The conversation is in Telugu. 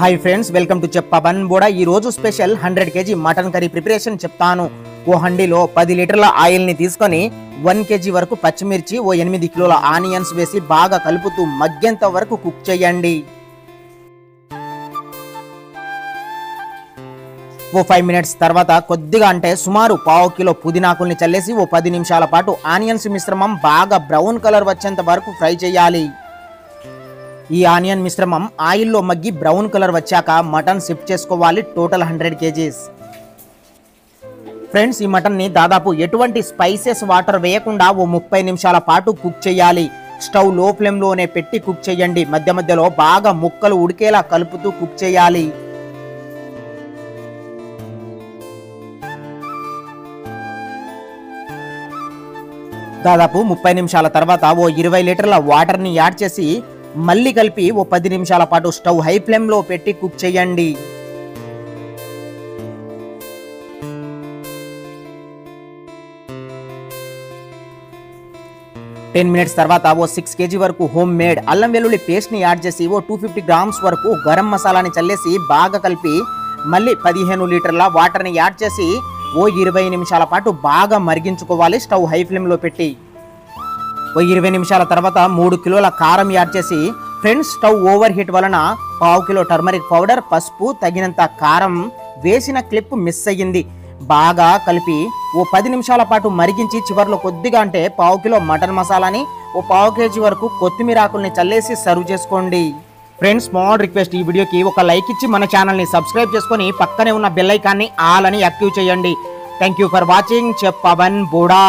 హాయ్ ఫ్రెండ్స్, వెల్కమ్ టు చెప్ పవన్ బోడా. ఈ రోజు special 100 kg mutton curry preparation చెప్తాను. ఓ హండీలో 10 లీటర్ల ఆయిల్ ని తీసుకొని 1 kg వరకు పచ్చిమిర్చి, ఓ 8 కిలోల ఆనియన్స్ వేసి బాగా కలుపుతూ మగ్గేంత వరకు కుక్ చేయండి. ఓ 5 మినిట్స్ తర్వాత కొద్దిగా అంటే సుమారు 1/2 కిలో పుదీనాకుల్ని చల్లేసి ఓ 10 నిమిషాల పాటు ఆనియన్స్ మిశ్రమం బాగా బ్రౌన్ కలర్ వచ్చేంత వరకు ఫ్రై చేయాలి. ఈ ఆనియన్ మిశ్రమం ఆయిల్లో మగ్గి బ్రౌన్ కలర్ వచ్చాక మటన్ సిప్ చేసుకోవాలి. Total 100 kgs. ఫ్రెండ్స్, ఈ మటన్ ని దాదాపు ఎటువంటి స్పైసెస్ వాటర్ వేయకుండా ఓ 30 నిమిషాల పాటు కుక్ చేయాలి. స్టవ్ లో ఫ్లేమ్ లోనే పెట్టి కుక్ చేయండి. మధ్య మధ్యలో బాగా ముక్కలు ఉడికేలా కలుపుతూ కుక్ చేయాలి. దాదాపు 30 నిమిషాల తర్వాత ఓ 20 లీటర్ల వాటర్ ని యాడ్ చేసి మళ్ళీ కలిపి ఓ 10 నిమిషాల పాటు స్టవ్ హై ఫ్లేమ్ లో పెట్టి కుక్ చేయండి. టెన్ మినిట్స్ తర్వాత ఓ 6 kg వరకు హోమ్ మేడ్ అల్లం వెల్లుల్లి పేస్ట్ ని యాడ్ చేసి ఓ 250 గ్రామ్స్ వరకు గరం మసాలాని చల్లేసి బాగా కలిపి మళ్ళీ 15 లీటర్ల వాటర్ ని యాడ్ చేసి ఓ 20 నిమిషాల పాటు బాగా మరిగించుకోవాలి. స్టవ్ హై ఫ్లేమ్ లో పెట్టి ఓ 20 నిమిషాల తర్వాత 3 కిలోల కారం యాడ్ చేసి, ఫ్రెండ్స్ స్టవ్ ఓవర్ హీట్ వలన 1/2 కిలో టర్మరిక్ పౌడర్, పసుపు, తగినంత కారం వేసిన క్లిప్ మిస్ అయ్యింది. బాగా కలిపి ఓ 10 నిమిషాల పాటు మరిగించి చివర్లో కొద్దిగా అంటే 1/2 కిలో మటన్ మసాలాని ఓ 1/2 kg వరకు కొత్తిమీర ఆకుల్ని చల్లేసి సర్వ్ చేసుకోండి. ఫ్రెండ్స్, స్మాల్ రిక్వెస్ట్, ఈ వీడియోకి ఒక లైక్ ఇచ్చి మన ఛానల్ని సబ్స్క్రైబ్ చేసుకొని పక్కనే ఉన్న బెల్ ఐకాన్ని ఆల్ అని యాక్టివ్ చేయండి. థ్యాంక్ యూ ఫర్ వాచింగ్ చెప్ పవన్ బోడా.